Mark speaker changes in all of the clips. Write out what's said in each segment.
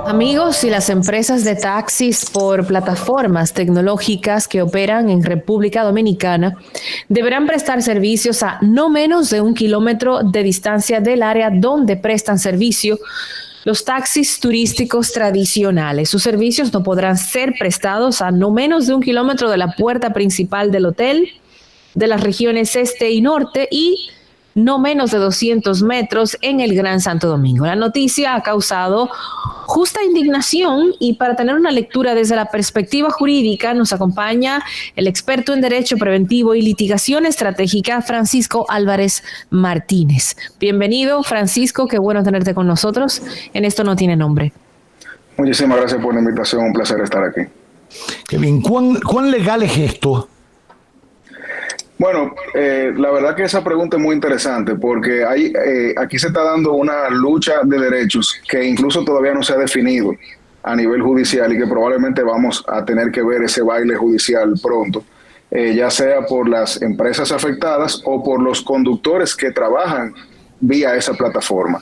Speaker 1: Amigos, y las empresas de taxis por plataformas tecnológicas que operan en República Dominicana deberán prestar servicios a no menos de 1 kilómetro de distancia del área donde prestan servicio los taxis turísticos tradicionales. Sus servicios no podrán ser prestados a no menos de 1 kilómetro de la puerta principal del hotel, de las regiones este y norte y no menos de 200 metros en el Gran Santo Domingo. La noticia ha causado justa indignación y para tener una lectura desde la perspectiva jurídica nos acompaña el experto en Derecho Preventivo y Litigación Estratégica, Francisco Álvarez Martínez. Bienvenido, Francisco, qué bueno tenerte con nosotros en Esto No Tiene Nombre.
Speaker 2: Muchísimas gracias por la invitación, un placer estar aquí.
Speaker 3: Qué bien, ¿cuán legal es esto?
Speaker 2: Bueno, la verdad que esa pregunta es muy interesante porque aquí se está dando una lucha de derechos que incluso todavía no se ha definido a nivel judicial y que probablemente vamos a tener que ver ese baile judicial pronto, ya sea por las empresas afectadas o por los conductores que trabajan vía esa plataforma.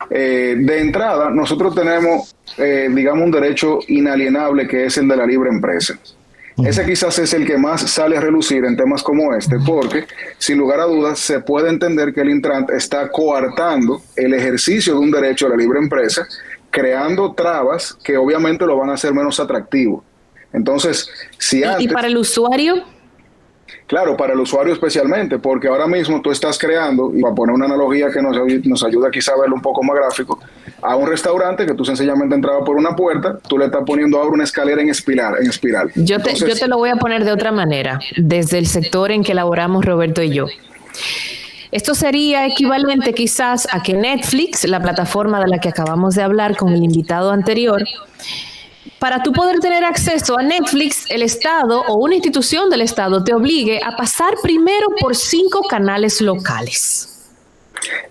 Speaker 2: De entrada, nosotros tenemos, digamos, un derecho inalienable que es el de la libre empresa. Ese quizás es el que más sale a relucir en temas como este, porque sin lugar a dudas se puede entender que el Intran está coartando el ejercicio de un derecho a la libre empresa, creando trabas que obviamente lo van a hacer menos atractivo. Entonces, si antes...
Speaker 1: ¿Y para el usuario?
Speaker 2: Claro, para el usuario especialmente, porque ahora mismo tú estás creando, y para poner una analogía que nos ayuda quizá a verlo un poco más gráfico, a un restaurante que tú sencillamente entrabas por una puerta, tú le estás poniendo ahora una escalera en espiral.
Speaker 1: Yo te lo voy a poner de otra manera, desde el sector en que laboramos Roberto y yo. Esto sería equivalente quizás a que Netflix, la plataforma de la que acabamos de hablar con el invitado anterior, para tú poder tener acceso a Netflix, el Estado o una institución del Estado te obligue a pasar primero por 5 canales locales.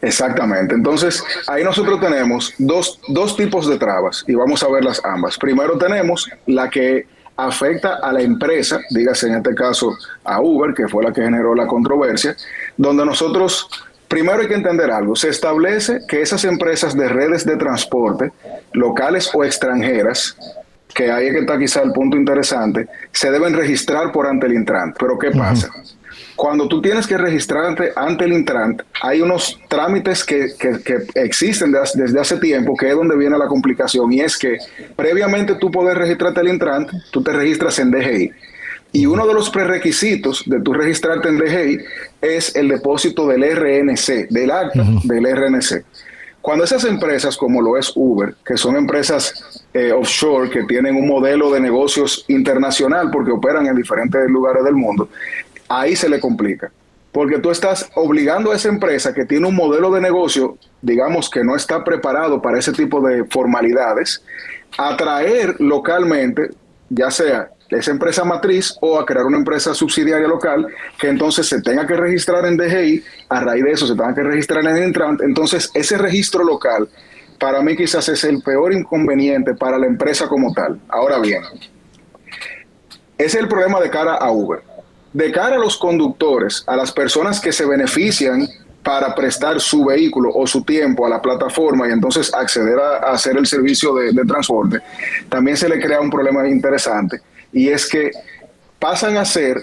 Speaker 2: Exactamente. Entonces, ahí nosotros tenemos dos tipos de trabas y vamos a verlas ambas. Primero tenemos la que afecta a la empresa, dígase en este caso a Uber, que fue la que generó la controversia, donde nosotros... Primero hay que entender algo. Se establece que esas empresas de redes de transporte, locales o extranjeras, que ahí es que está quizá el punto interesante, se deben registrar ante el Intran. Pero ¿qué pasa? Cuando tú tienes que registrarte ante el Intran, hay unos trámites que existen desde hace tiempo, que es donde viene la complicación, y es que previamente tú poder registrarte al Intran, tú te registras en DGI. Y uno de los prerequisitos de tu registrarte en DGI es el depósito del RNC, del acta del RNC. Cuando esas empresas, como lo es Uber, que son empresas offshore, que tienen un modelo de negocios internacional porque operan en diferentes lugares del mundo, ahí se le complica. Porque tú estás obligando a esa empresa que tiene un modelo de negocio, digamos que no está preparado para ese tipo de formalidades, a traer localmente, ya sea esa empresa matriz o a crear una empresa subsidiaria local que entonces se tenga que registrar en DGI, a raíz de eso se tenga que registrar en el Intran. Entonces ese registro local para mí quizás es el peor inconveniente para la empresa como tal. Ahora bien, ese es el problema de cara a Uber. De cara a los conductores, a las personas que se benefician para prestar su vehículo o su tiempo a la plataforma y entonces acceder a hacer el servicio de transporte, también se le crea un problema interesante. Y es que pasan a ser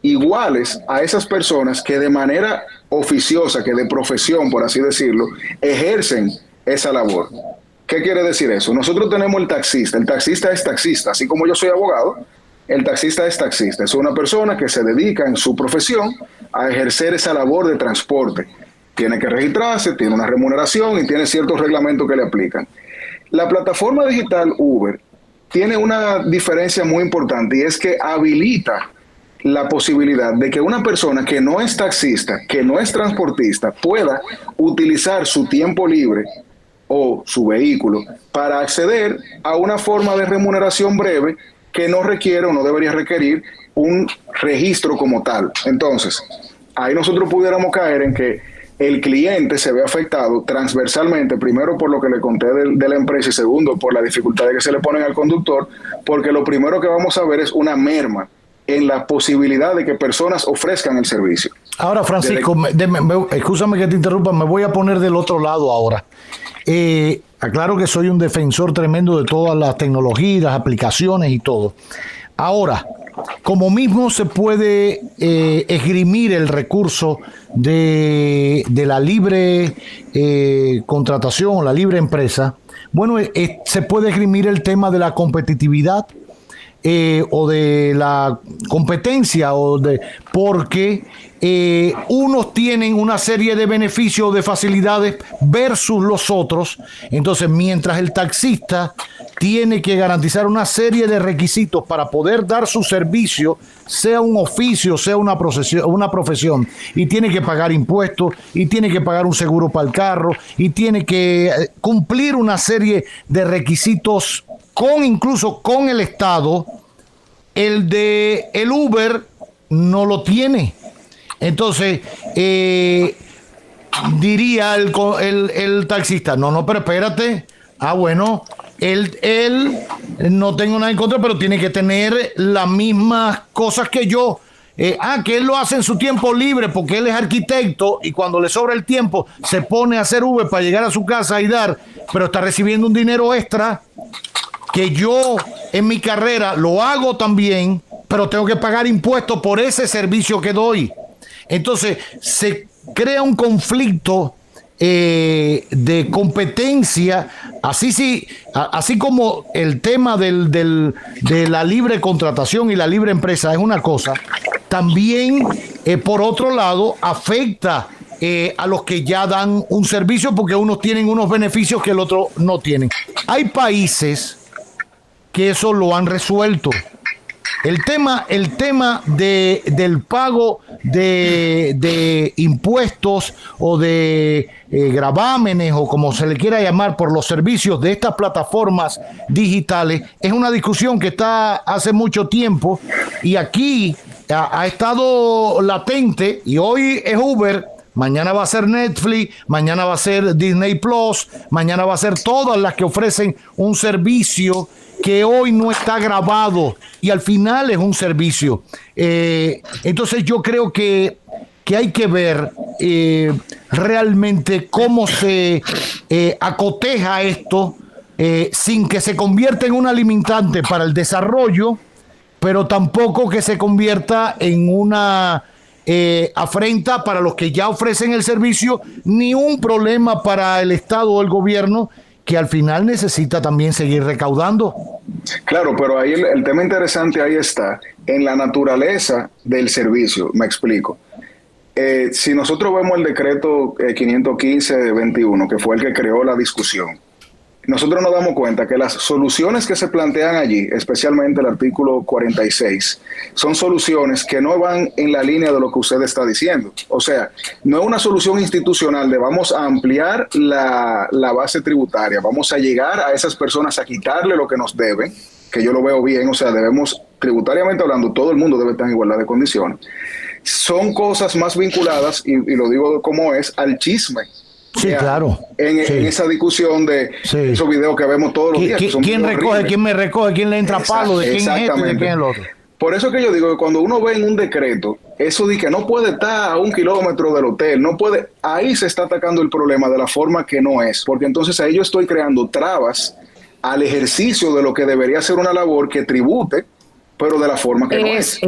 Speaker 2: iguales a esas personas que de manera oficiosa, que de profesión, por así decirlo, ejercen esa labor. ¿Qué quiere decir eso? Nosotros tenemos el taxista es taxista, así como yo soy abogado, el taxista es taxista, es una persona que se dedica en su profesión a ejercer esa labor de transporte. Tiene que registrarse, tiene una remuneración y tiene ciertos reglamentos que le aplican. La plataforma digital Uber tiene una diferencia muy importante y es que habilita la posibilidad de que una persona que no es taxista, que no es transportista, pueda utilizar su tiempo libre o su vehículo para acceder a una forma de remuneración breve que no requiere o no debería requerir un registro como tal. Entonces, ahí nosotros pudiéramos caer en que el cliente se ve afectado transversalmente, primero por lo que le conté de la empresa y segundo por la dificultad de que se le ponen al conductor, porque lo primero que vamos a ver es una merma en la posibilidad de que personas ofrezcan el servicio.
Speaker 3: Ahora, Francisco, escúchame que te interrumpa, me voy a poner del otro lado ahora. aclaro que soy un defensor tremendo de todas las tecnologías, las aplicaciones y todo. Ahora, como mismo se puede esgrimir el recurso de la libre contratación, la libre empresa, bueno, se puede esgrimir el tema de la competitividad o de la competencia, porque unos tienen una serie de beneficios o de facilidades versus los otros. Entonces, mientras el taxista tiene que garantizar una serie de requisitos para poder dar su servicio, sea un oficio, sea una profesión, y tiene que pagar impuestos, y tiene que pagar un seguro para el carro, y tiene que cumplir una serie de requisitos incluso con el Estado, el Uber no lo tiene. Entonces, diría el taxista, no, pero espérate, bueno, él no tengo nada en contra, pero tiene que tener las mismas cosas que yo. Que él lo hace en su tiempo libre porque él es arquitecto y cuando le sobra el tiempo se pone a hacer Uber para llegar a su casa y pero está recibiendo un dinero extra que yo en mi carrera lo hago también, pero tengo que pagar impuestos por ese servicio que doy. Entonces se crea un conflicto de competencia, así como el tema de la libre contratación y la libre empresa es una cosa, también por otro lado afecta a los que ya dan un servicio porque unos tienen unos beneficios que el otro no tienen. Hay países que eso lo han resuelto. El tema del pago de impuestos o de gravámenes o como se le quiera llamar por los servicios de estas plataformas digitales es una discusión que está hace mucho tiempo y aquí ha estado latente y hoy es Uber. Mañana va a ser Netflix, mañana va a ser Disney Plus, mañana va a ser todas las que ofrecen un servicio que hoy no está grabado y al final es un servicio. Entonces yo creo que hay que ver realmente cómo se acoteja esto sin que se convierta en una limitante para el desarrollo, pero tampoco que se convierta en una afrenta para los que ya ofrecen el servicio, ni un problema para el Estado o el gobierno, que al final necesita también seguir recaudando.
Speaker 2: Claro, pero ahí el tema interesante ahí está, en la naturaleza del servicio, me explico. Si nosotros vemos el decreto 515 de 21, que fue el que creó la discusión, nosotros nos damos cuenta que las soluciones que se plantean allí, especialmente el artículo 46, son soluciones que no van en la línea de lo que usted está diciendo. O sea, no es una solución institucional de vamos a ampliar la base tributaria, vamos a llegar a esas personas a quitarle lo que nos deben, que yo lo veo bien, o sea, debemos, tributariamente hablando, todo el mundo debe estar en igualdad de condiciones. Son cosas más vinculadas, y lo digo como es, al chisme.
Speaker 3: Sí, claro.
Speaker 2: En esa discusión de esos videos que vemos todos los días.
Speaker 3: ¿Quién recoge? ¿Quién me recoge? ¿Quién le entra palo? ¿De quién es este y de quién es el otro?
Speaker 2: Por eso que yo digo que cuando uno ve en un decreto, eso de que no puede estar a 1 kilómetro del hotel, no puede, ahí se está atacando el problema de la forma que no es. Porque entonces ahí yo estoy creando trabas al ejercicio de lo que debería ser una labor que tribute, pero de la forma que no es.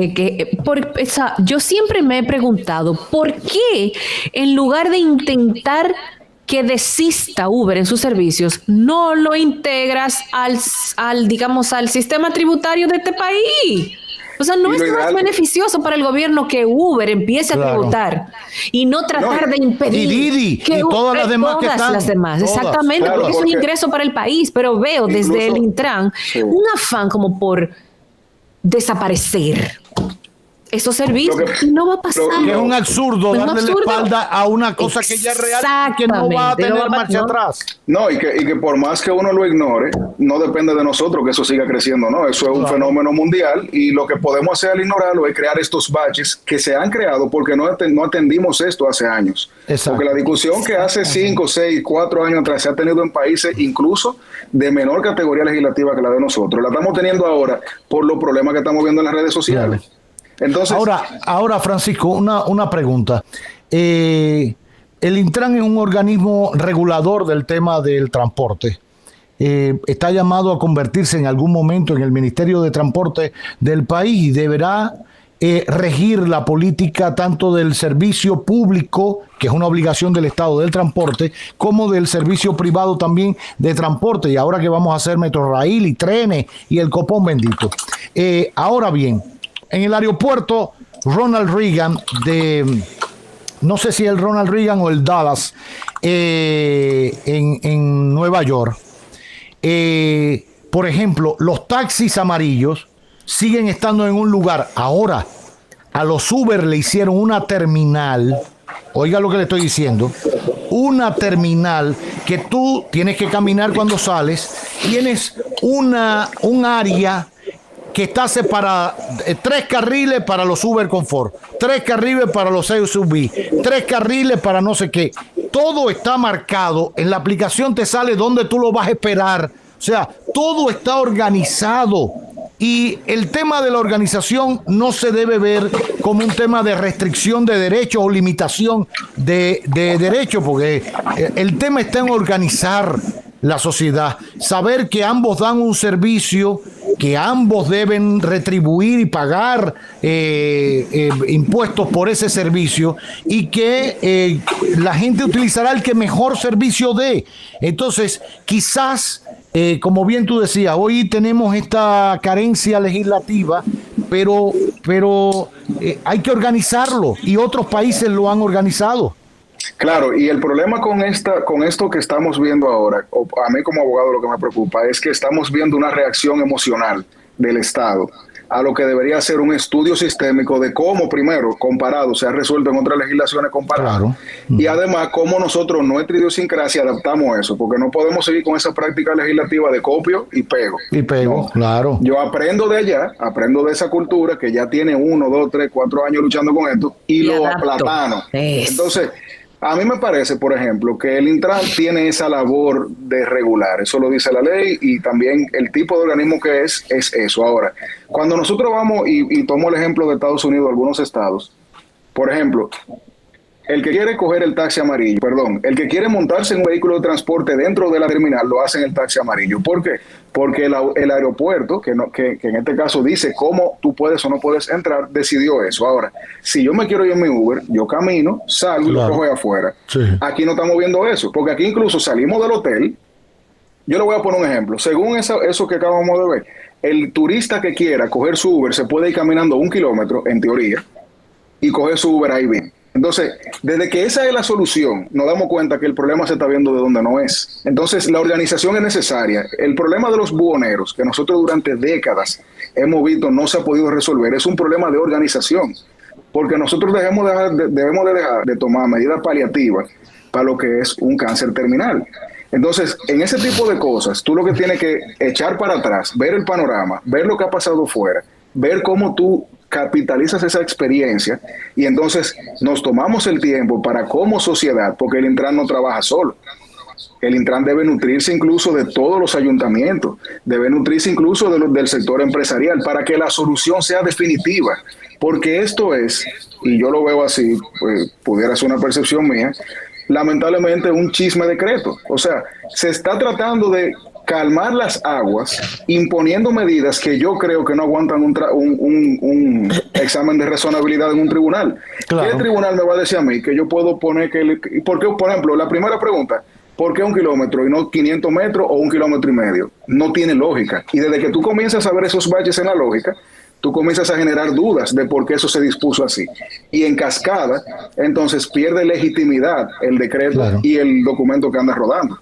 Speaker 1: Yo siempre me he preguntado, ¿por qué en lugar de intentar que desista Uber en sus servicios, no lo integras al sistema tributario de este país? O sea, no es más beneficioso para el gobierno que Uber empiece a tributar y no tratar de impedir
Speaker 3: y Didi,
Speaker 1: que
Speaker 3: y todas las demás que están.
Speaker 1: Las demás, todas. Exactamente, porque es un ingreso para el país, pero veo desde el Intran un afán como por desaparecer esos servicios y no va a pasar.
Speaker 3: Es un absurdo darle la espalda a una cosa que ya es real y que no va a tener marcha atrás.
Speaker 2: No, y que por más que uno lo ignore, no depende de nosotros que eso siga creciendo, ¿no? Eso es un fenómeno mundial y lo que podemos hacer al ignorarlo es crear estos baches que se han creado porque no atendimos esto hace años. Exacto. Porque la discusión que hace 5, 6, 4 años atrás se ha tenido en países incluso de menor categoría legislativa que la de nosotros, la estamos teniendo ahora por los problemas que estamos viendo en las redes sociales. Entonces,
Speaker 3: ahora Francisco, una pregunta. el Intran es un organismo regulador del tema del transporte. Está llamado a convertirse en algún momento en el Ministerio de Transporte del país y deberá regir la política tanto del servicio público, que es una obligación del Estado del transporte, como del servicio privado también de transporte. Y ahora que vamos a hacer Metrorail y trenes y el copón bendito. Ahora bien, en el aeropuerto Ronald Reagan no sé si el Ronald Reagan o el Dallas, en Nueva York, por ejemplo, los taxis amarillos siguen estando en un lugar. Ahora, a los Uber le hicieron una terminal, oiga lo que le estoy diciendo, una terminal que tú tienes que caminar cuando sales, tienes un área que está separada, 3 carriles para los Uber Comfort, 3 carriles para los SUV, 3 carriles para no sé qué. Todo está marcado, en la aplicación te sale dónde tú lo vas a esperar. O sea, todo está organizado. Y el tema de la organización no se debe ver como un tema de restricción de derechos o limitación de derechos, porque el tema está en organizar la sociedad, saber que ambos dan un servicio, que ambos deben retribuir y pagar impuestos por ese servicio, y que la gente utilizará el que mejor servicio dé. Entonces, quizás, como bien tú decías, hoy tenemos esta carencia legislativa, pero hay que organizarlo, y otros países lo han organizado.
Speaker 2: Claro, y el problema con esto que estamos viendo ahora, a mí como abogado lo que me preocupa es que estamos viendo una reacción emocional del Estado a lo que debería ser un estudio sistémico de cómo, primero, comparado, se ha resuelto en otras legislaciones comparadas. Claro. Y además, cómo nosotros, nuestra idiosincrasia, adaptamos eso, porque no podemos seguir con esa práctica legislativa de copio y pego.
Speaker 3: Y pego, ¿no? Claro.
Speaker 2: Yo aprendo de allá, aprendo de esa cultura que ya tiene 1, 2, 3, 4 años luchando con esto, y lo aplatano. Entonces, a mí me parece, por ejemplo, que el Intran tiene esa labor de regular, eso lo dice la ley, y también el tipo de organismo que es eso. Ahora, cuando nosotros vamos, y tomo el ejemplo de Estados Unidos, algunos estados, por ejemplo, el que quiere coger el taxi amarillo, el que quiere montarse en un vehículo de transporte dentro de la terminal, lo hace en el taxi amarillo. ¿Por qué? Porque el aeropuerto, que en este caso dice cómo tú puedes o no puedes entrar, decidió eso. Ahora, si yo me quiero ir en mi Uber, yo camino, salgo y lo cojo de afuera. Sí. Aquí no estamos viendo eso, porque aquí incluso salimos del hotel. Yo le voy a poner un ejemplo. Según eso que acabamos de ver, el turista que quiera coger su Uber se puede ir caminando 1 kilómetro, en teoría, y coger su Uber ahí bien. Entonces, desde que esa es la solución, nos damos cuenta que el problema se está viendo de donde no es. Entonces, la organización es necesaria. El problema de los buhoneros, que nosotros durante décadas hemos visto no se ha podido resolver, es un problema de organización. Porque nosotros debemos dejar de tomar medidas paliativas para lo que es un cáncer terminal. Entonces, en ese tipo de cosas, tú lo que tienes que echar para atrás, ver el panorama, ver lo que ha pasado fuera, ver cómo tú capitalizas esa experiencia, y entonces nos tomamos el tiempo para, como sociedad, porque el Intran no trabaja solo. El Intran debe nutrirse incluso de todos los ayuntamientos, debe nutrirse incluso del sector empresarial para que la solución sea definitiva, porque esto es, y yo lo veo así, pues pudiera ser una percepción mía, lamentablemente un chisme decreto. O sea, se está tratando de calmar las aguas, imponiendo medidas que yo creo que no aguantan un examen de razonabilidad en un tribunal. Claro. ¿Qué tribunal me va a decir a mí que yo puedo poner porque, por ejemplo, la primera pregunta, ¿por qué 1 kilómetro y no 500 metros o 1,5 kilómetros? No tiene lógica. Y desde que tú comienzas a ver esos baches en la lógica, tú comienzas a generar dudas de por qué eso se dispuso así. Y en cascada, entonces pierde legitimidad el decreto, claro, y el documento que anda rodando.